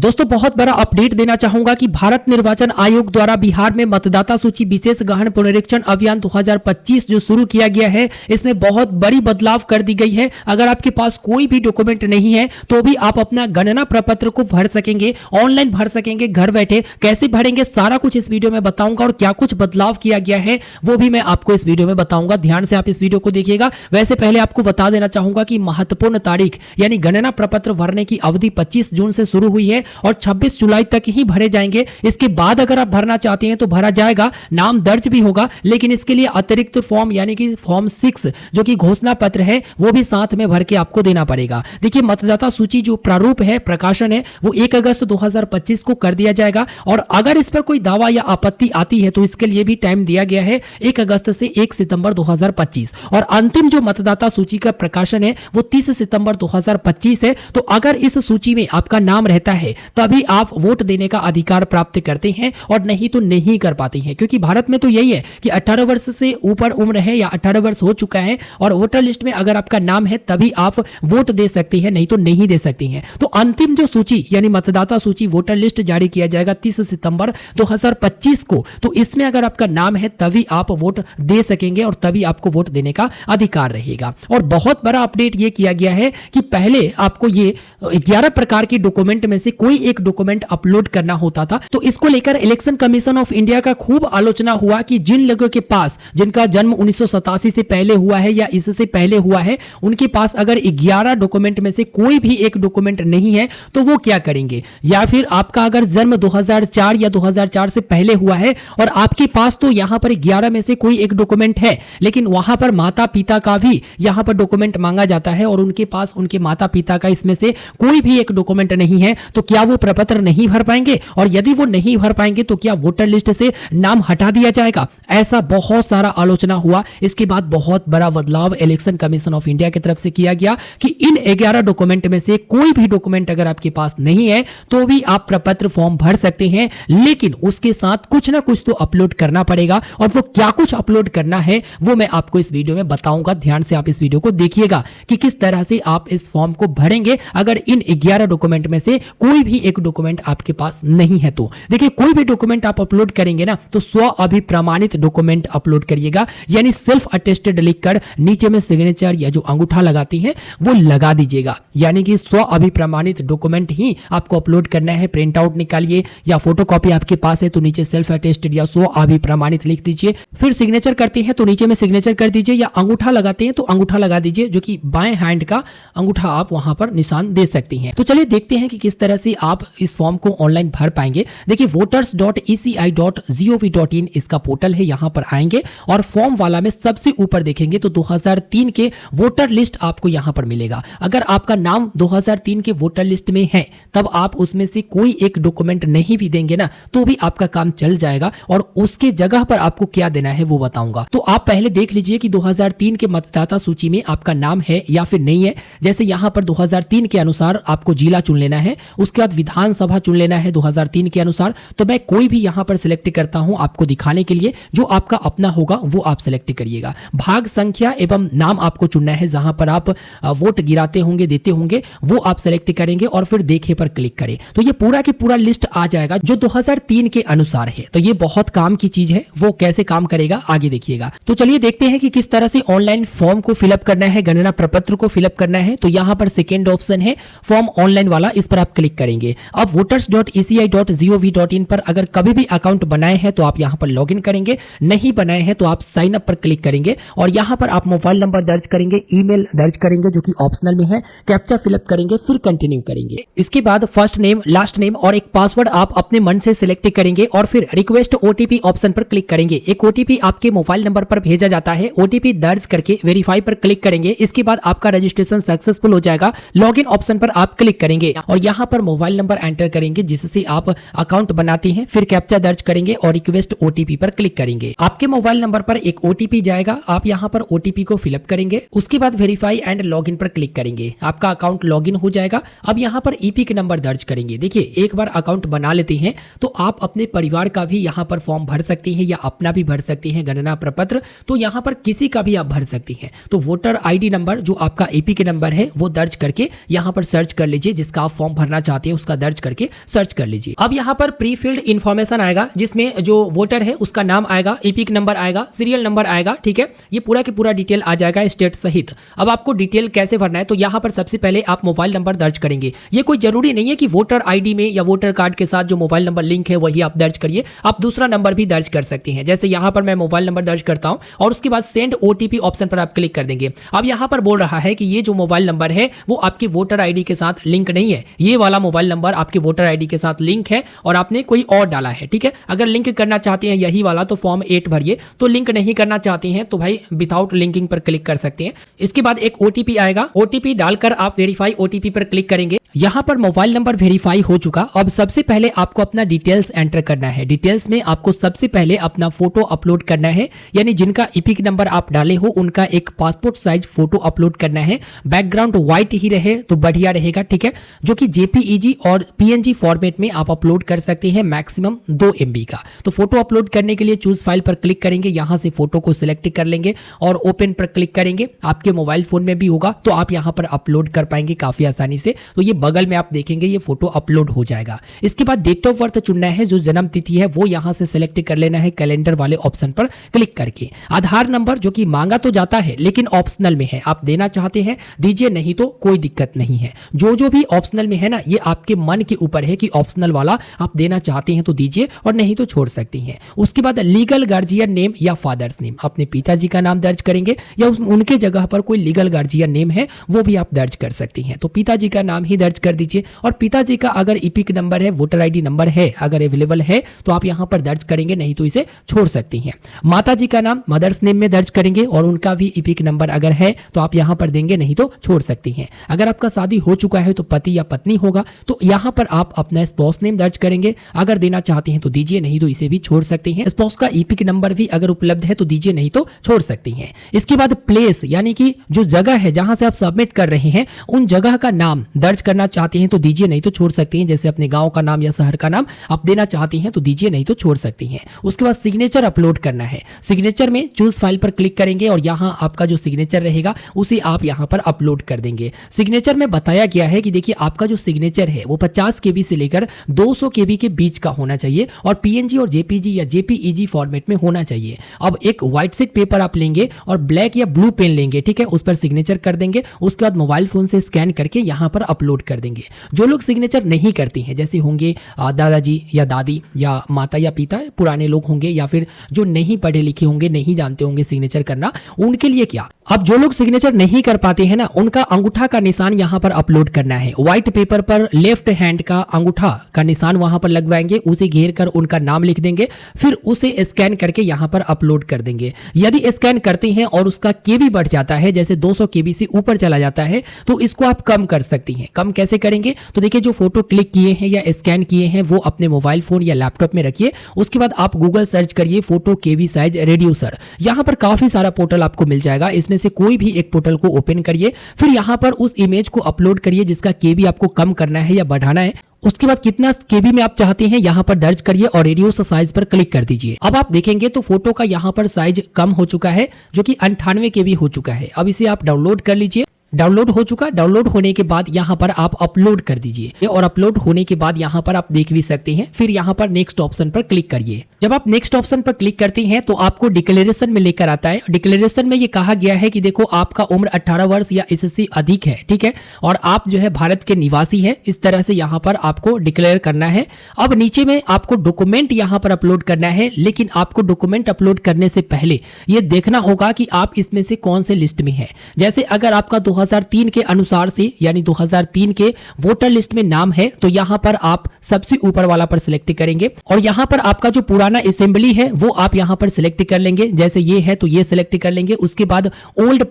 दोस्तों बहुत बड़ा अपडेट देना चाहूंगा कि भारत निर्वाचन आयोग द्वारा बिहार में मतदाता सूची विशेष गहन पुनरीक्षण अभियान 2025 जो शुरू किया गया है, इसमें बहुत बड़ी बदलाव कर दी गई है। अगर आपके पास कोई भी डॉक्यूमेंट नहीं है तो भी आप अपना गणना प्रपत्र को भर सकेंगे, ऑनलाइन भर सकेंगे घर बैठे। कैसे भरेंगे सारा कुछ इस वीडियो में बताऊंगा और क्या कुछ बदलाव किया गया है वो भी मैं आपको इस वीडियो में बताऊंगा। ध्यान से आप इस वीडियो को देखिएगा। वैसे पहले आपको बता देना चाहूंगा कि महत्वपूर्ण तारीख यानी गणना प्रपत्र भरने की अवधि 25 जून से शुरू हुई है और 26 जुलाई तक ही भरे जाएंगे। इसके बाद अगर आप भरना चाहते हैं तो भरा जाएगा, नाम दर्ज भी होगा, लेकिन इसके लिए अतिरिक्त फॉर्म यानी कि फॉर्म 6 जो कि घोषणा पत्र है वो भी साथ में भर के आपको देना पड़ेगा। देखिए मतदाता सूची जो प्रारूप है, प्रकाशन है, वो 1 अगस्त 2025 को कर दिया जाएगा और अगर इस पर कोई दावा या आपत्ति आती है तो इसके लिए भी टाइम दिया गया है 1 अगस्त से 1 सितंबर 2025 और अंतिम जो मतदाता सूची का प्रकाशन है वो 30 सितंबर 2025 है। तो अगर इस सूची में आपका नाम रहता है तभी आप वोट देने का अधिकार प्राप्त करते हैं और नहीं तो नहीं कर पाते हैं, क्योंकि भारत में तो यही है कि 18 वर्ष से ऊपर उम्र है या 18 वर्ष हो चुका है और वोटर लिस्ट में अगर आपका नाम है तभी आप वोट दे सकते हैं, नहीं तो नहीं दे सकते हैं। तो अंतिम जो सूची यानी मतदाता सूची वोटर लिस्ट जारी किया जाएगा 30 सितंबर 2025 को। तो इसमें अगर आपका नाम है तभी आप वोट दे सकेंगे और तभी आपको वोट देने का अधिकार रहेगा। और बहुत बड़ा अपडेट ये किया गया है कि पहले आपको ये 11 प्रकार के डॉक्यूमेंट में से कोई एक डॉक्यूमेंट अपलोड करना होता था। तो इसको लेकर इलेक्शन कमीशन ऑफ इंडिया का खूब आलोचना हुआ कि जिन लोगों के पास जिनका जन्म 1987 से पहले हुआ है या इससे पहले हुआ है, उनके पास अगर 11 डॉक्यूमेंट में से कोई भी एक डॉक्यूमेंट नहीं है तो वो क्या करेंगे। या फिर आपका अगर जन्म 2004 या 2004 से पहले हुआ है और आपके पास तो यहां पर 11 में से कोई एक डॉक्यूमेंट है, लेकिन वहां पर माता पिता का भी यहां पर डॉक्यूमेंट मांगा जाता है और उनके पास उनके माता पिता का इसमें से कोई भी एक डॉक्यूमेंट नहीं है, तो क्या वो प्रपत्र नहीं भर पाएंगे? और यदि वो नहीं भर पाएंगे तो क्या वोटर लिस्ट से नाम हटा दिया जाएगा? ऐसा बहुत सारा आलोचना हुआ। इसके बाद बहुत बड़ा बदलाव इलेक्शन कमीशन ऑफ इंडिया की तरफ से किया गया कि इन 11 डॉक्यूमेंट में से कोई भी डॉक्यूमेंट अगर आपके पास नहीं है तो भी आप प्रपत्र फॉर्म भर सकते हैं, लेकिन उसके साथ कुछ ना कुछ तो अपलोड करना पड़ेगा। और वो क्या कुछ अपलोड करना है वो मैं आपको इस वीडियो में बताऊंगा। ध्यान से आप इस वीडियो को देखिएगा कि किस तरह से आप इस फॉर्म को भरेंगे अगर इन 11 डॉक्यूमेंट में से कोई भी एक डॉक्यूमेंट आपके पास नहीं है। तो देखिए कोई भी डॉक्यूमेंट आप अपलोड करेंगे ना तो स्व अभिप्रमाणित डॉक्यूमेंट अपलोड करिएगा, यानी सेल्फ अटेस्टेड लिखकर नीचे में सिग्नेचर या जो अंगूठा लगाती है वो लगा दीजिएगा, यानी कि स्व अभिप्रमाणित डॉक्यूमेंट ही आपको अपलोड करना है। प्रिंट आउट निकालिए या फोटोकॉपी आपके पास है तो नीचे सेल्फ अटेस्टेड या स्व अभिप्रमाणित लिख दीजिए। फिर सिग्नेचर करते हैं तो नीचे में सिग्नेचर कर दीजिए, या अंगूठा लगाते हैं तो अंगूठा लगा दीजिए, जो कि बाएं हैंड का अंगूठा आप वहां पर निशान दे सकती हैं। तो चलिए देखते हैं कि किस तरह से आप इस फॉर्म को ऑनलाइन भर पाएंगे। देखिए voters.eci.gov.in इसका पोर्टल है, यहां पर आएंगे और फॉर्म वाला में सबसे ऊपर देखेंगे तो 2003 के वोटर लिस्ट आपको यहां पर मिलेगा। अगर आपका नाम 2003 के वोटर लिस्ट में है तब आप उसमें से कोई एक डॉक्यूमेंट नहीं भी देंगे ना तो भी आपका काम चल जाएगा और उसके जगह पर आपको क्या देना है वो बताऊंगा। तो आप पहले देख लीजिए कि 2003 के मतदाता सूची में आपका नाम है या फिर नहीं है। जैसे यहां पर 2003 के अनुसार आपको जिला चुन लेना है, उसके बाद विधानसभा चुन लेना है 2003 के अनुसार। तो मैं कोई भी यहां पर सिलेक्ट करता हूं आपको दिखाने के लिए, जो आपका अपना होगा वो आप सिलेक्ट करिएगा। भाग संख्या एवं नाम आपको चुनना है, जहां पर आप वोट गिराते होंगे देते होंगे वो आप सिलेक्ट करेंगे और फिर देखे पर क्लिक करें तो ये पूरा की पूरा लिस्ट आ जाएगा जो 2003 के अनुसार है। तो ये बहुत काम की चीज है, वो कैसे काम करेगा आगे देखिएगा। तो चलिए देखते हैं कि किस तरह से ऑनलाइन फॉर्म को फिलअप करना है, गणना प्रपत्र को फिलअप करना है। तो यहां पर सेकेंड ऑप्शन है फॉर्म ऑनलाइन वाला, इस पर आप क्लिक करेंगे। अब voters.eci.gov.in पर अगर कभी भी अकाउंट बनाए हैं तो आप यहां पर लॉगिन करेंगे, नहीं बनाए हैं तो आप साइन अप पर क्लिक करेंगे और यहां पर आप मोबाइल नंबर दर्ज करेंगे, ईमेल दर्ज करेंगे जो कि ऑप्शनल में है, कैप्चा फिलअप करेंगे, फिर कंटिन्यू करेंगे। इसके बाद फर्स्ट नेम, लास्ट नेम और एक पासवर्ड आप अपने मन से सिलेक्ट करेंगे और फिर रिक्वेस्ट ओटीपी ऑप्शन पर क्लिक करेंगे। एक ओटीपी आपके मोबाइल नंबर पर भेजा जाता है, ओटीपी दर्ज करके वेरीफाई पर क्लिक करेंगे। इसके बाद आपका रजिस्ट्रेशन सक्सेसफुल हो जाएगा। लॉगिन ऑप्शन पर आप क्लिक करेंगे और यहां पर मोबाइल नंबर एंटर करेंगे जिससे आप अकाउंट बनाते हैं, फिर कैप्चा दर्ज करेंगे और रिक्वेस्ट ओटीपी पर क्लिक करेंगे। आपके मोबाइल नंबर पर एक ओटीपी जाएगा, आप यहां पर ओटीपी को फिलअप करेंगे। उसके बाद वेरीफाई एंड लॉगिन पर क्लिक करेंगे, आपका अकाउंट लॉगिन हो जाएगा। अब यहां पर ईपिक नंबर दर्ज करेंगे। देखिए एक बार अकाउंट बना लेते हैं तो आप अपने परिवार का भी यहां पर फॉर्म भर सकते हैं या अपना भी भर सकते हैं गणना प्रपत्र, तो यहां पर किसी का भी आप भर सकते हैं। तो वोटर आईडी नंबर जो आपका ईपिक नंबर है वो दर्ज करके यहां पर सर्च कर लीजिए जिसका आप फॉर्म भरना चाहते हैं चाहिए उसका दर्ज करके सर्च कर लीजिए। अब यहाँ पर प्री फिल्ड इन्फॉर्मेशन आएगा जिसमें जो वोटर है उसका नाम आएगा, एपिक नंबर आएगा, सीरियल नंबर आएगा, ठीक है, ये पूरा के पूरा डिटेल आ जाएगा स्टेट सहित। अब आपको डिटेल कैसे भरना है, तो यहाँ पर सबसे पहले आप मोबाइल नंबर दर्ज करेंगे। ये कोई जरूरी नहीं है कि वोटर आईडी में या वोटर कार्ड के साथ जो मोबाइल नंबर लिंक है वही आप दर्ज करिए, आप दूसरा नंबर भी दर्ज कर सकते हैं। जैसे यहाँ पर मैं मोबाइल नंबर दर्ज करता हूं और उसके बाद सेंड ओटीपी ऑप्शन पर आप क्लिक कर देंगे। अब यहाँ पर बोल रहा है कि ये जो मोबाइल नंबर है वो आपके वोटर आईडी के साथ लिंक नहीं है, ये वाला मोबाइल नंबर आपके वोटर आईडी के साथ लिंक है और आपने कोई और डाला है, ठीक है। अगर लिंक करना चाहते हैं यही वाला तो फॉर्म 8 भरिए, तो लिंक नहीं करना चाहते हैं तो भाई विदाउट लिंकिंग पर क्लिक कर सकते हैं। इसके बाद एक ओटीपी आएगा, ओटीपी डालकर आप वेरीफाई ओटीपी पर क्लिक करेंगे। यहाँ पर मोबाइल नंबर वेरीफाई हो चुका। अब सबसे पहले आपको अपना डिटेल्स एंटर करना है। डिटेल्स में आपको सबसे पहले अपना फोटो अपलोड करना है, यानी जिनका इपिक नंबर आप डाले हो उनका एक पासपोर्ट साइज फोटो अपलोड करना है। बैकग्राउंड व्हाइट ही रहे तो बढ़िया रहेगा, ठीक है, जो कि जेपीईजी और पीएनजी फॉर्मेट में आप अपलोड कर सकते हैं, मैक्सिमम 2 MB का। तो फोटो अपलोड करने के लिए चूज फाइल पर क्लिक करेंगे, यहां से फोटो को सिलेक्ट कर लेंगे और ओपन पर क्लिक करेंगे। आपके मोबाइल फोन में भी होगा तो आप यहां पर अपलोड कर पाएंगे काफी आसानी से। तो ये बगल में आप देखेंगे ये फोटो अपलोड हो जाएगा। इसके बाद डेट ऑफ बर्थ चुनना है, जो जन्म तिथि है वो यहां से सिलेक्ट कर लेना है कैलेंडर वाले ऑप्शन पर क्लिक करके। आधार नंबर जो कि मांगा तो जाता है लेकिन ऑप्शनल में है, आप देना चाहते हैं दीजिए, नहीं तो कोई दिक्कत नहीं है। जो भी ऑप्शनल में है ना, ये आपके मन के ऊपर है कि ऑप्शनल वाला आप देना चाहते हैं तो दीजिए और नहीं तो छोड़ सकते हैं। उसके बाद लीगल गार्जियन नेम या फादर्स नेम, अपने पिताजी का नाम दर्ज करेंगे या उनके जगह पर कोई लीगल गार्जियन नेम है वो भी आप दर्ज कर सकते हैं। तो पिताजी का नाम ही दर्ज कर दीजिए और पिताजी का अगर इपिक नंबर है, वोटर आईडी नंबर है, अगर अवेलेबल है तो आप यहां पर दर्ज करेंगे, नहीं तो इसे छोड़ सकती हैं। माताजी का नाम मदर्स नेम में दर्ज करेंगे और उनका भी इपिक नंबर अगर है तो आप यहां पर देंगे, नहीं तो छोड़ सकती हैं। अगर आपका शादी हो चुका है तो पति या पत्नी होगा तो यहां पर आप अपना स्पाउस नेम दर्ज करेंगे, अगर देना चाहते हैं तो दीजिए, नहीं तो इसे भी छोड़ सकते हैं। स्पाउस का इपिक नंबर भी अगर उपलब्ध है तो दीजिए, नहीं तो छोड़ सकती हैं। इसके बाद प्लेस यानी कि जो जगह है जहां से आप सबमिट कर रहे हैं उन जगह का नाम दर्ज करना चाहते हैं तो दीजिए, नहीं तो छोड़ सकते हैं। जैसे अपने गांव का नाम या शहर का नाम आप देना चाहती हैं तो दीजिए, नहीं तो छोड़ सकती हैं। उसके बाद सिग्नेचर अपलोड करना है। सिग्नेचर में चूज फाइल पर क्लिक करेंगे और यहां आपका जो सिग्नेचर रहेगा उसे आप यहां पर अपलोड कर देंगे। सिग्नेचर में बताया गया है कि देखिए आपका जो सिग्नेचर है वो 50 KB से लेकर 200 KB के बीच का होना चाहिए और पीएनजी और जेपीजी या जेपीईजी फॉर्मेट में होना चाहिए। अब एक व्हाइट शीट पेपर आप लेंगे और ब्लैक या ब्लू पेन लेंगे, ठीक है, उस पर सिग्नेचर कर देंगे। उसके बाद मोबाइल फोन से स्कैन करके यहां पर अपलोड कर देंगे। जो लोग सिग्नेचर नहीं करती हैं, जैसे होंगे दादाजी या दादी या माता या पिता, पुराने लोग होंगे या फिर जो नहीं पढ़े लिखे होंगे, नहीं जानते होंगे सिग्नेचर करना, उनके लिए क्या, अब जो लोग सिग्नेचर नहीं कर पाते हैं ना, उनका अंगूठा का निशान यहां पर अपलोड करना है। व्हाइट पेपर पर लेफ्ट हैंड का अंगूठा का निशान वहां पर लगवाएंगे, उसे घेर कर उनका नाम लिख देंगे, फिर उसे स्कैन करके यहां पर अपलोड कर देंगे। यदि स्कैन करते हैं और उसका केबी बढ़ जाता है, जैसे 200 KB से ऊपर चला जाता है, तो इसको आप कम कर सकती हैं। कम कैसे करेंगे, तो देखिए जो फोटो क्लिक किए हैं या स्कैन किए हैं वो अपने मोबाइल फोन या लैपटॉप में रखिए। उसके बाद आप गूगल सर्च करिए फोटो केबी साइज रिड्यूसर, यहां पर काफी सारा पोर्टल आपको मिल जाएगा। इसमें से कोई भी एक पोर्टल को ओपन करिए, फिर यहां पर उस इमेज को अपलोड करिए जिसका केबी आपको कम करना है या बढ़ाना है। उसके बाद कितना केबी में आप चाहते हैं यहां पर दर्ज करिए और रिड्यूस साइज पर क्लिक कर दीजिए। अब आप देखेंगे तो फोटो का यहां पर साइज कम हो चुका है, जो कि 98 KB हो चुका है। अब इसे आप डाउनलोड कर लीजिए। डाउनलोड हो चुका। डाउनलोड होने के बाद यहाँ पर आप अपलोड कर दीजिए और अपलोड होने के बाद यहाँ पर आप देख भी सकते हैं। फिर यहाँ पर नेक्स्ट ऑप्शन पर क्लिक करिए। जब आप नेक्स्ट ऑप्शन पर क्लिक करते हैं तो आपको डिक्लेरेशन में लेकर आता है। डिक्लेरेशन में ये कहा गया है कि देखो आपका उम्र 18 वर्ष या इससे अधिक है, ठीक है, और आप जो है भारत के निवासी है। इस तरह से यहाँ पर आपको डिक्लेयर करना है। अब नीचे में आपको डॉक्यूमेंट यहाँ पर अपलोड करना है, लेकिन आपको डॉक्यूमेंट अपलोड करने से पहले ये देखना होगा कि आप इसमें से कौन से लिस्ट में है। जैसे अगर आपका 2003 के अनुसार से यानी 2003 के वोटर लिस्ट में नाम है तो यहां पर आप सबसे ऊपर वाला पर सिलेक्ट करेंगे और यहां पर आपका जो पुराना असेंबली है वो आप यहां पर सिलेक्ट कर लेंगे। जैसे ये है तो ये सिलेक्ट कर लेंगे। उसके बाद ओल्ड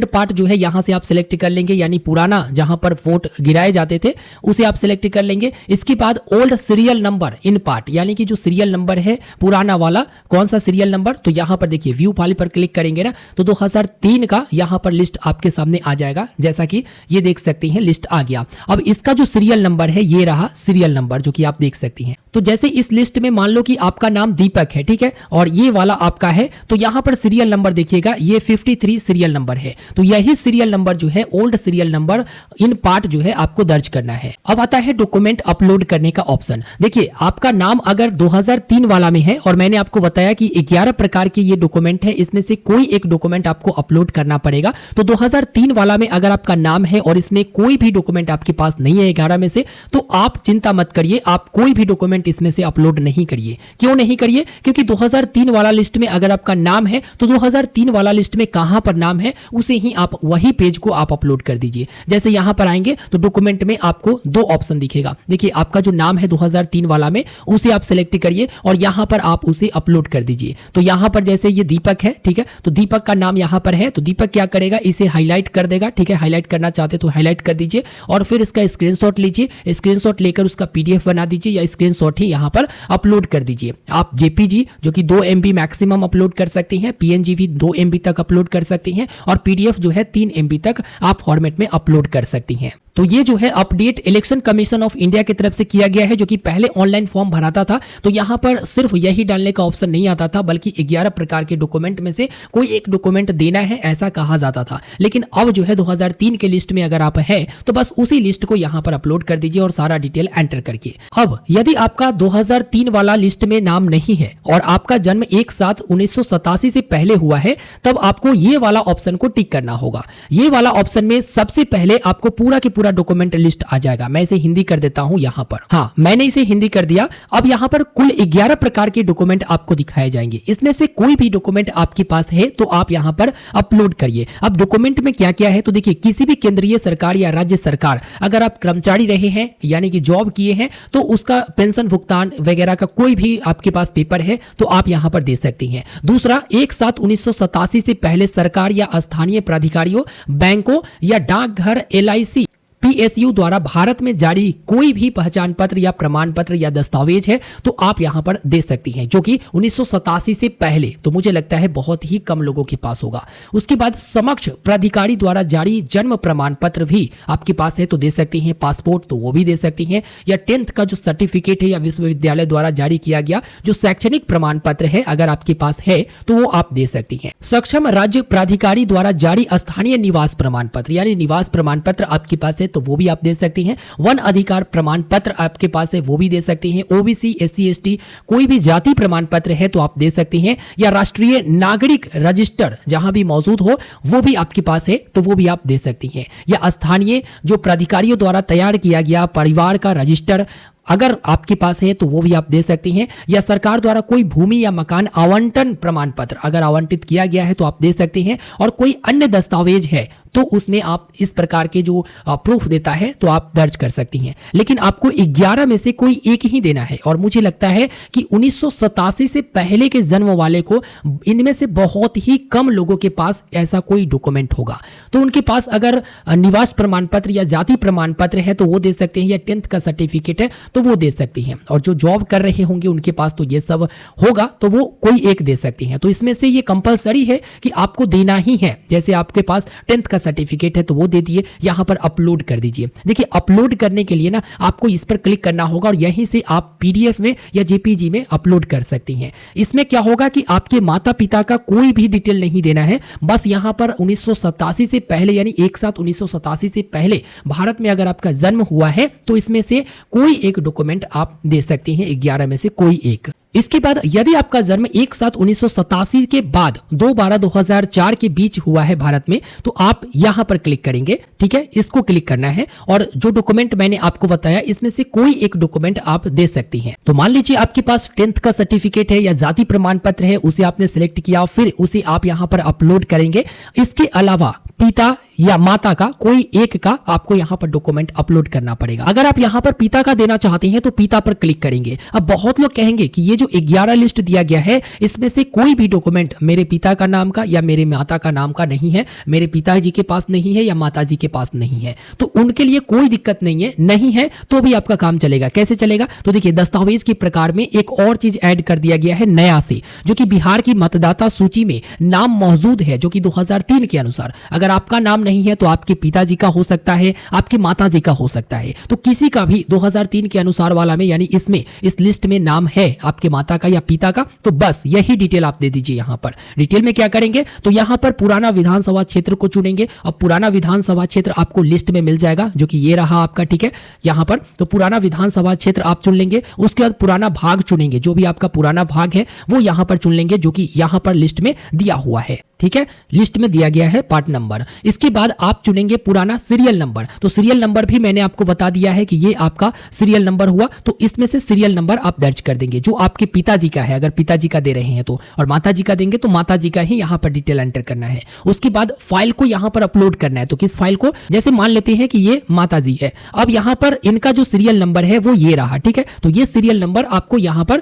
पार्ट जो है यहां से आप सिलेक्ट कर लेंगे, यानी पुराना जहां पर वोट गिराए जाते थे उसे आप सिलेक्ट कर लेंगे। इसके बाद old serial number in part, यानी कि जो सीरियल नंबर है पुराना वाला, कौन सा सीरियल नंबर, तो यहां पर देखिए व्यू फाइल पर क्लिक करेंगे ना तो 2003 का यहां पर लिस्ट आपके सामने आ जाएगा। जैसा कि ये देख सकते हैं लिस्ट आ गया। अब इसका जो सीरियल नंबर है ये रहा सीरियल नंबर जो कि आप देख सकते हैं। तो जैसे इस लिस्ट में मान लो कि आपका नाम दीपक है, ठीक है, और ये वाला आपका है, तो यहां पर सीरियल नंबर देखिएगा ये 53 सीरियल नंबर है। है। तो यही सीरियल नंबर जो है, old serial number in part जो है आपको दर्ज करना है। अब आता है डॉक्यूमेंट अपलोड करने का ऑप्शन। देखिए, आपका नाम अगर 2003 वाला में है और मैंने आपको बताया कि 11 प्रकार के ये डॉक्यूमेंट है, इसमें से कोई एक डॉक्यूमेंट आपको अपलोड करना पड़ेगा। तो 2003 वाला में अगर आपका नाम है और इसमें कोई भी डॉक्यूमेंट आपके पास नहीं है 11 में से, तो आप चिंता मत करिए, आप कोई भी डॉक्यूमेंट इसमें से अपलोड नहीं करिए। क्यों नहीं करिए? क्योंकि 2003 वाला लिस्ट में अगर आपका नाम है तो 2003 वाला लिस्ट में कहां पर नाम है उसे ही आप वही पेज को आप अपलोड कर दीजिए। जैसे यहां पर आएंगे तो डॉक्यूमेंट में आपको दो ऑप्शन दिखेगा। देखिए, आपका जो नाम है 2003 वाला में उसे आप सिलेक्ट करिए और यहां पर आप उसे अपलोड कर दीजिए। तो यहां पर जैसे ये दीपक है, ठीक है, तो दीपक का नाम यहां पर है, तो दीपक क्या करेगा, इसे हाईलाइट कर देगा। ठीक है, हाईलाइट करना चाहते तो हाईलाइट कर दीजिए और फिर इसका स्क्रीनशॉट लीजिए। स्क्रीनशॉट लेकर उसका पीडीएफ बना दीजिए या स्क्रीनशॉट ही यहां पर अपलोड कर दीजिए। आप जेपीजी जो कि 2 MB मैक्सिमम अपलोड कर सकती हैं, पीएनजी भी 2 MB तक अपलोड कर सकती हैं और पीडीएफ जो है 3 MB तक आप फॉर्मेट में अपलोड कर सकती हैं। तो ये जो है update election commission of India की तरफ से किया गया है, जो कि पहले ऑनलाइन फॉर्म भराता था तो यहां पर सिर्फ यही डालने का ऑप्शन नहीं आता था, बल्कि 11 प्रकार के डॉक्यूमेंट में से कोई एक डॉक्यूमेंट देना है ऐसा कहा जाता था। लेकिन अब जो है 2003 के लिस्ट में अगर आप है तो बस उसी लिस्ट को यहां पर अपलोड कर दीजिए और सारा डिटेल एंटर करके। अब यदि आपका 2003 वाला लिस्ट में नाम नहीं है और आपका जन्म 1/7/1987 से पहले हुआ है, तब आपको ये वाला ऑप्शन को टिक करना होगा। ये वाला ऑप्शन में सबसे पहले आपको पूरा की पूरा डॉक्यूमेंट लिस्ट आ जाएगा। मैं इसे हिंदी कर देता हूं यहां पर। हाँ, मैंने इसे हिंदी कर दिया। अब यहां पर कुल 11 प्रकार के डॉक्यूमेंट आपको दिखाए जाएंगे। इसमें से कोई भी डॉक्यूमेंट आपके पास है तो आप यहां पर अपलोड करिए। अब डॉक्यूमेंट में क्या क्या है तो देखिए, किसी भी केंद्रीय सरकार या राज्य सरकार, अगर आप कर्मचारी रहे हैं यानी कि जॉब किए हैं, तो उसका पेंशन भुगतान वगैरह का कोई भी आपके पास पेपर है तो आप यहां पर दे सकती हैं। दूसरा, 1/7/1987 से पहले सरकार या स्थानीय प्राधिकारियों, बैंकों या डाकघर, LIC, PSU द्वारा भारत में जारी कोई भी पहचान पत्र या प्रमाण पत्र या दस्तावेज है तो आप यहां पर दे सकती हैं, जो कि 1987 से पहले, तो मुझे लगता है बहुत ही कम लोगों के पास होगा। उसके बाद समक्ष प्राधिकारी द्वारा जारी जन्म प्रमाण पत्र भी आपके पास है तो दे सकती हैं। पासपोर्ट तो वो भी दे सकती हैं, या 10th का जो सर्टिफिकेट है या विश्वविद्यालय द्वारा जारी किया गया जो शैक्षणिक प्रमाण पत्र है अगर आपके पास है तो वो आप दे सकती हैं। सक्षम राज्य प्राधिकारी द्वारा जारी स्थानीय निवास प्रमाण पत्र यानी निवास प्रमाण पत्र आपके पास है तो वो भी आप दे सकती हैं। वन अधिकार प्रमाण पत्र आपके पास है वो भी दे सकती हैं। OBC, SC, ST कोई भी जाति प्रमाण पत्र है तो आप दे सकती हैं, या राष्ट्रीय नागरिक रजिस्टर जहां भी मौजूद हो वो भी आपके पास है तो वो भी आप दे सकती हैं। या स्थानीय जो प्राधिकारियों द्वारा तैयार किया गया परिवार का रजिस्टर अगर आपके पास है तो वो भी आप दे सकती हैं। या सरकार द्वारा कोई भूमि या मकान आवंटन प्रमाण पत्र अगर आवंटित किया गया है तो आप दे सकती हैं। और कोई अन्य दस्तावेज है तो उसमें आप इस प्रकार के जो प्रूफ देता है तो आप दर्ज कर सकती हैं। लेकिन आपको 11 में से कोई एक ही देना है और मुझे लगता है कि 1987 से पहले के जन्म वाले को इनमें से बहुत ही कम लोगों के पास ऐसा कोई डॉक्यूमेंट होगा। तो उनके पास अगर निवास प्रमाण पत्र या जाति प्रमाण पत्र है तो वो दे सकते हैं, या 10th का सर्टिफिकेट है तो वो दे सकती हैं। और जो जॉब कर रहे होंगे उनके पास तो ये सब होगा तो वो कोई एक दे सकती हैं। तो इसमें से ये कंपलसरी है कि आपको देना ही है। जैसे आपके पास 10th का सर्टिफिकेट है तो वो दे दिए, यहां पर अपलोड कर दीजिए। देखिए, अपलोड करने के लिए ना आपको इस पर क्लिक करना होगा और यहीं से आप PDF में या JPG में अपलोड कर सकती हैं। इसमें क्या होगा कि आपके माता पिता का कोई भी डिटेल नहीं देना है, बस यहां पर 1987 से पहले यानी 1/7/1987 से पहले भारत में अगर आपका जन्म हुआ है तो इसमें से कोई एक डॉक्यूमेंट आप दे सकती हैं, 11 में से कोई एक। इसके बाद यदि आपका जन्म 1/7/1987 के बाद 2/12/2004 के बीच हुआ है भारत में तो आप यहां पर क्लिक करेंगे। ठीक है, इसको क्लिक करना है और जो डॉक्यूमेंट मैंने आपको बताया इसमें से कोई एक डॉक्यूमेंट आप दे सकती हैं। तो मान लीजिए आपके पास 10th का सर्टिफिकेट है या जाति प्रमाण पत्र है, उसे आपने सिलेक्ट किया, फिर उसे आप यहां पर अपलोड करेंगे। इसके अलावा पिता या माता का कोई एक का आपको यहां पर डॉक्यूमेंट अपलोड करना पड़ेगा। अगर आप यहां पर पिता का देना चाहते हैं तो पिता पर क्लिक करेंगे। अब बहुत लोग कहेंगे कि ये जो 11 लिस्ट दिया गया है इसमें से कोई भी डॉक्यूमेंट मेरे पिता का नाम का या मेरे माता का नाम का नहीं है, मेरे पिताजी के पास नहीं है या माताजी के पास नहीं है, तो उनके लिए कोई दिक्कत नहीं है तो भी आपका काम चलेगा। कैसे चलेगा? तो देखिए, दस्तावेज के प्रकार में एक और चीज ऐड कर दिया गया है नया से, जो कि बिहार की मतदाता सूची में नाम मौजूद है, जो कि 2003 के अनुसार अगर आपका नाम नहीं है तो आपके पिताजी का हो सकता है, आपके माताजी का हो सकता है। तो किसी का भी 2003 के अनुसार वाला में, यानी इसमें इस लिस्ट में नाम है आपके माता का या पिता का, तो बस यही डिटेल आप दे दीजिए। यहां पर डिटेल में क्या करेंगे, तो यहां पर पुराना विधानसभा क्षेत्र को चुनेंगे। अब पुराना विधानसभा क्षेत्र आपको लिस्ट में मिल जाएगा, जो कि ये रहा आपका, ठीक है। यहां पर तो पुराना विधानसभा क्षेत्र आप चुन लेंगे। उसके बाद पुराना भाग चुनेंगे, जो भी आपका पुराना भाग है वो यहां पर चुन लेंगे, जो कि यहां पर लिस्ट में दिया हुआ है, ठीक है। लिस्ट में दिया गया है पार्ट नंबर। इसके बाद आप चुनेंगे पुराना सीरियल नंबर। तो सीरियल नंबर भी मैंने आपको बता दिया है कि ये आपका सीरियल नंबर हुआ, तो इसमें से सीरियल नंबर आप दर्ज कर देंगे जो आपके पिताजी का है, अगर पिताजी का दे रहे हैं तो, और माताजी का देंगे तो माताजी का ही यहां पर डिटेल एंटर करना है। उसके बाद फाइल को यहां पर अपलोड करना है। तो किस फाइल को? जैसे मान लेते हैं कि ये माताजी है, अब यहां पर इनका जो सीरियल नंबर है वो ये रहा, ठीक है। तो ये सीरियल नंबर आपको यहां पर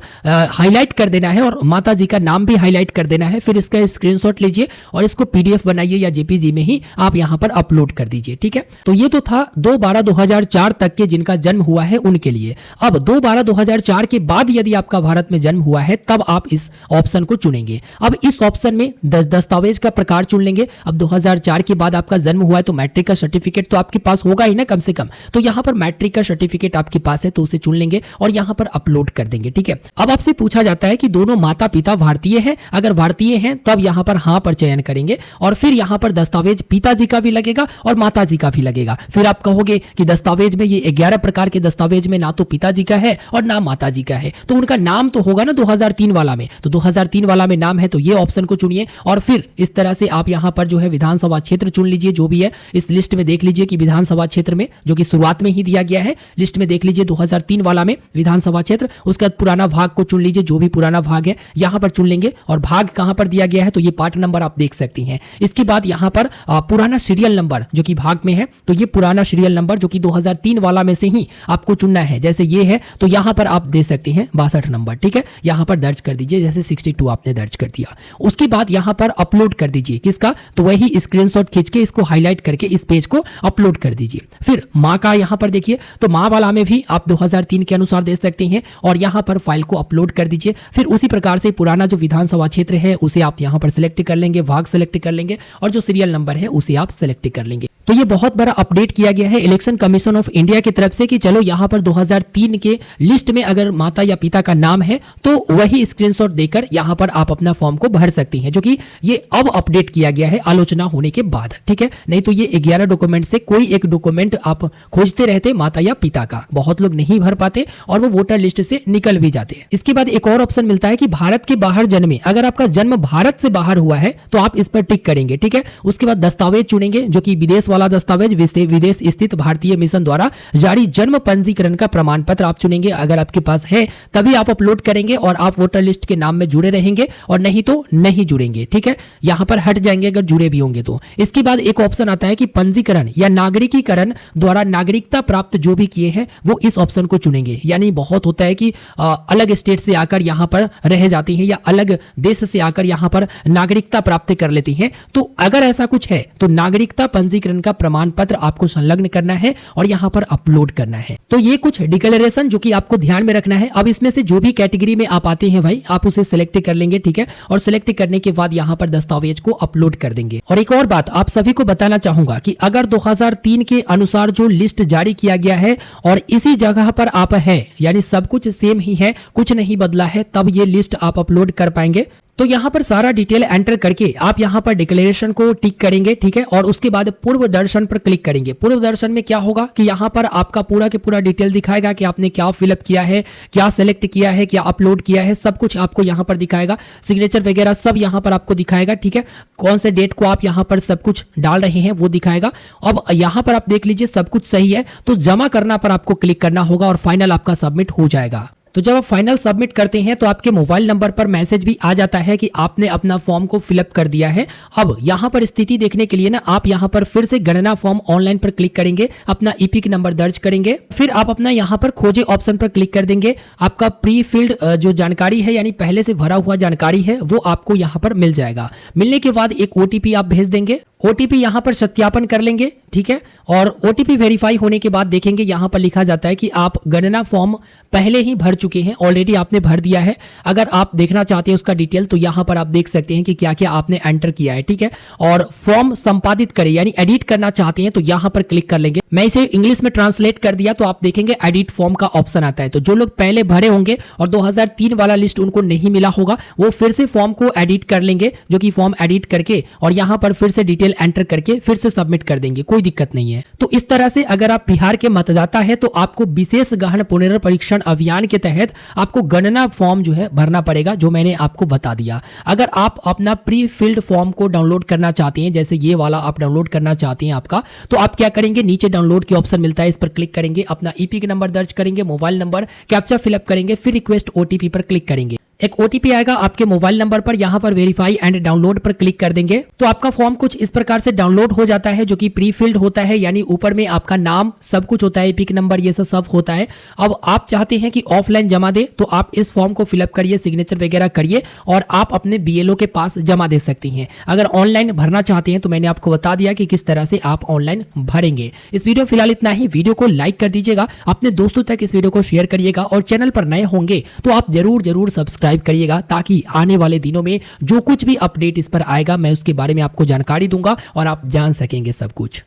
हाईलाइट कर देना है और माताजी का नाम भी हाईलाइट कर देना है। फिर इसका स्क्रीनशॉट लीजिए और इसको पीडीएफ बनाइए या जेपीजी में ही आप यहां पर अपलोड कर दीजिए, ठीक है। तो ये तो था 2/12/2004 तक के जिनका जन्म हुआ है उनके लिए। अब 2/12/2004 के बाद यदि आपका भारत में जन्म हुआ है तब आप इस ऑप्शन को चुनेंगे। अब इस ऑप्शन में दस्तावेज का प्रकार चुन लेंगे। अब 2004 के बाद आपका जन्म हुआ है तो मैट्रिक का सर्टिफिकेट तो आपके पास होगा ही ना, कम से कम। तो यहां पर मैट्रिक का सर्टिफिकेट आपके पास है तो उसे चुन लेंगे और यहां पर अपलोड कर देंगे, ठीक है। अब आपसे पूछा जाता है कि दोनों माता पिता भारतीय हैं? अगर भारतीय हैं तब यहां पर हां पर चयन करेंगे और फिर यहां पर दस्तावेज पिताजी का भी लगेगा और माताजी का भी लगेगा। फिर आप कहोगे कि दस्तावेज में ये 11 प्रकार के दस्तावेज में ना तो पिताजी का है और ना माताजी का है, तो उनका नाम तो होगा ना 2003 वाला में। तो 2003 वाला में नाम है तो ये ऑप्शन को चुनिए और फिर इस तरह से आप यहां पर जो है विधानसभा क्षेत्र चुन लीजिए, जो भी है इस लिस्ट में देख लीजिए कि विधानसभा क्षेत्र में, जो कि शुरुआत में ही दिया गया है, लिस्ट में देख लीजिए 2003 वाला में विधानसभा क्षेत्र। उसके बाद पुराना भाग को चुन लीजिए, जो भी पुराना भाग है यहां पर चुन लेंगे और भाग कहां पर दिया गया है तो ये पार्ट नंबर आप देख सकती हैं। इसके बाद यहां पर पुराना सीरियल नंबर जो कि भाग में है, तो ये पुराना सीरियल नंबर जो कि 2003 वाला में से ही आपको चुनना है। जैसे ये है तो यहां पर आप दे सकते हैं 62 नंबर, ठीक है। यहां पर दर्ज कर दीजिए, जैसे 62 आपने दर्ज कर दिया। उसके बाद यहां पर अपलोड कर दीजिए, किसका? तो वही स्क्रीनशॉट खींच के इसको हाईलाइट करके इस पेज को अपलोड कर दीजिए। फिर मां का यहां पर देखिए, तो मां वाला में भी आप 2003 के अनुसार दे सकते हैं और यहां पर फाइल को अपलोड कर दीजिए। फिर उसी प्रकार से पुराना जो विधानसभा क्षेत्र है उसे आप यहां पर सिलेक्ट कर लेंगे, भाग सिलेक्ट कर लेंगे और जो सीरियल नंबर है उसे आप सिलेक्ट कर लेंगे। तो ये बहुत बड़ा अपडेट किया गया है इलेक्शन कमीशन ऑफ इंडिया की तरफ से कि चलो यहां पर 2003 के लिस्ट में अगर माता या पिता का नाम है तो वही स्क्रीनशॉट देकर यहां पर आप अपना फॉर्म को भर सकती हैं, जो कि ये अब अपडेट किया गया है आलोचना होने के बाद, ठीक है। नहीं तो ये 11 डॉक्यूमेंट से कोई एक डॉक्यूमेंट आप खोजते रहते माता या पिता का, बहुत लोग नहीं भर पाते और वो वोटर लिस्ट से निकल भी जाते हैं। इसके बाद एक और ऑप्शन मिलता है कि भारत के बाहर जन्मे, अगर आपका जन्म भारत से बाहर हुआ है तो आप इस पर टिक करेंगे, ठीक है। उसके बाद दस्तावेज चुनेंगे, जो कि विदेश वाला दस्तावेज, विदेश स्थित भारतीय मिशन द्वारा जारी जन्म पंजीकरण का प्रमाण पत्र आप चुनेंगे। अगर आपके पास है तभी आप अपलोड करेंगे और आप वोटर लिस्ट के नाम में जुड़े रहेंगे और नहीं तो नहीं जुड़ेंगे, ठीक है। यहां पर हट जाएंगे अगर जुड़े भी होंगे तो। इसके बाद एक ऑप्शन आता है कि पंजीकरण या नागरिकीकरण द्वारा नागरिकता प्राप्त जो भी किए हैं वो इस ऑप्शन को चुनेंगे। यानी बहुत होता है कि अलग स्टेट से आकर यहां पर रह जाती हैं या अलग देश से आकर यहां पर नागरिकता प्राप्त कर लेती हैं, तो अगर ऐसा कुछ है तो नागरिकता पंजीकरण का प्रमाण पत्र आपको संलग्न करना है और यहां पर अपलोड करना है। तो ये कुछ डिक्लेरेशन जो कि आपको ध्यान में रखना है। अब इसमें से जो भी कैटेगरी में आप आते हैं भाई, आप उसे सिलेक्ट कर लेंगे, ठीक है। और सिलेक्ट करने के बाद यहां पर दस्तावेज को अपलोड कर देंगे। और एक और बात आप सभी को बताना चाहूंगा कि अगर 2003 के अनुसार जो लिस्ट जारी किया गया है और इसी जगह पर आप हैं, यानी सब कुछ सेम ही है, कुछ नहीं बदला है, तब ये लिस्ट आप अपलोड कर पाएंगे। तो यहां पर सारा डिटेल एंटर करके आप यहां पर डिक्लेरेशन को टिक करेंगे, ठीक है। और उसके बाद पूर्व दर्शन पर क्लिक करेंगे। पूर्व दर्शन में क्या होगा कि यहां पर आपका पूरा के पूरा डिटेल दिखाएगा कि आपने क्या फिलअप किया है, क्या सिलेक्ट किया है, क्या अपलोड किया है, सब कुछ आपको यहां पर दिखाएगा। सिग्नेचर वगैरह सब यहां पर आपको दिखाएगा, ठीक है। कौन से डेट को आप यहां पर सब कुछ डाल रहे हैं वो दिखाएगा। अब यहां पर आप देख लीजिए सब कुछ सही है तो जमा करना पर आपको क्लिक करना होगा और फाइनल आपका सबमिट हो जाएगा। तो जब आप फाइनल सबमिट करते हैं तो आपके मोबाइल नंबर पर मैसेज भी आ जाता है कि आपने अपना फॉर्म को फिलअप कर दिया है। अब यहां पर स्थिति देखने के लिए ना आप यहां पर फिर से गणना फॉर्म ऑनलाइन पर क्लिक करेंगे, अपना ईपिक नंबर दर्ज करेंगे, फिर आप अपना यहां पर खोजे ऑप्शन पर क्लिक कर देंगे। आपका प्री फिल्ड जो जानकारी है यानी पहले से भरा हुआ जानकारी है वो आपको यहां पर मिल जाएगा। मिलने के बाद एक ओटीपी आप भेज देंगे। ओटीपी यहाँ पर सत्यापन कर लेंगे, ठीक है। और ओटीपी वेरीफाई होने के बाद देखेंगे यहाँ पर लिखा जाता है कि आप गणना फॉर्म पहले ही भर चुके हैं, ऑलरेडी आपने भर दिया है। अगर आप देखना चाहते हैं उसका डिटेल तो यहाँ पर आप देख सकते हैं कि क्या क्या आपने एंटर किया है, ठीक है। और फॉर्म संपादित करें यानी एडिट करना चाहते हैं तो यहाँ पर क्लिक कर लेंगे। मैं इसे इंग्लिश में ट्रांसलेट कर दिया तो आप देखेंगे एडिट फॉर्म का ऑप्शन आता है। तो जो लोग पहले भरे होंगे और 2003 वाला लिस्ट उनको नहीं मिला होगा वो फिर से फॉर्म को एडिट कर लेंगे, जो कि फॉर्म एडिट करके और यहाँ पर फिर से डिटेल एंटर करके फिर से सबमिट कर देंगे, कोई दिक्कत नहीं है। तो इस तरह से अगर आप बिहार के मतदाता है तो आपको विशेष गहन पुनर्परीक्षण अभियान के तहत आपको गणना फॉर्म जो है भरना पड़ेगा, जो मैंने आपको बता दिया। अगर आप अपना प्री फिल्ड फॉर्म को डाउनलोड करना चाहते हैं, जैसे ये वाला आप डाउनलोड करना चाहते हैं आपका, तो आप क्या करेंगे, नीचे डाउनलोड के ऑप्शन मिलता है, इस पर क्लिक करेंगे, अपना ईपी नंबर दर्ज करेंगे, मोबाइल नंबर, कैप्चा फिलअप करेंगे, फिर रिक्वेस्ट ओटीपी पर क्लिक करेंगे। एक ओटीपी आएगा आपके मोबाइल नंबर पर, यहां पर वेरीफाई एंड डाउनलोड पर क्लिक कर देंगे तो आपका फॉर्म कुछ इस प्रकार से डाउनलोड हो जाता है, जो कि प्री फिल्ड होता है, यानी ऊपर में आपका नाम सब कुछ होता है, पिक नंबर ये सब होता है। अब आप चाहते हैं कि ऑफलाइन जमा दे तो आप इस फॉर्म को फिलअप करिए, सिग्नेचर वगैरह करिए और आप अपने बीएलओ के पास जमा दे सकती हैं। अगर ऑनलाइन भरना चाहते हैं तो मैंने आपको बता दिया कि किस तरह से आप ऑनलाइन भरेंगे। इस वीडियो फिलहाल इतना ही। वीडियो को लाइक कर दीजिएगा, अपने दोस्तों तक इस वीडियो को शेयर करिएगा और चैनल पर नए होंगे तो आप जरूर सब्सक्राइब करिएगा, ताकि आने वाले दिनों में जो कुछ भी अपडेट इस पर आएगा मैं उसके बारे में आपको जानकारी दूंगा और आप जान सकेंगे सब कुछ।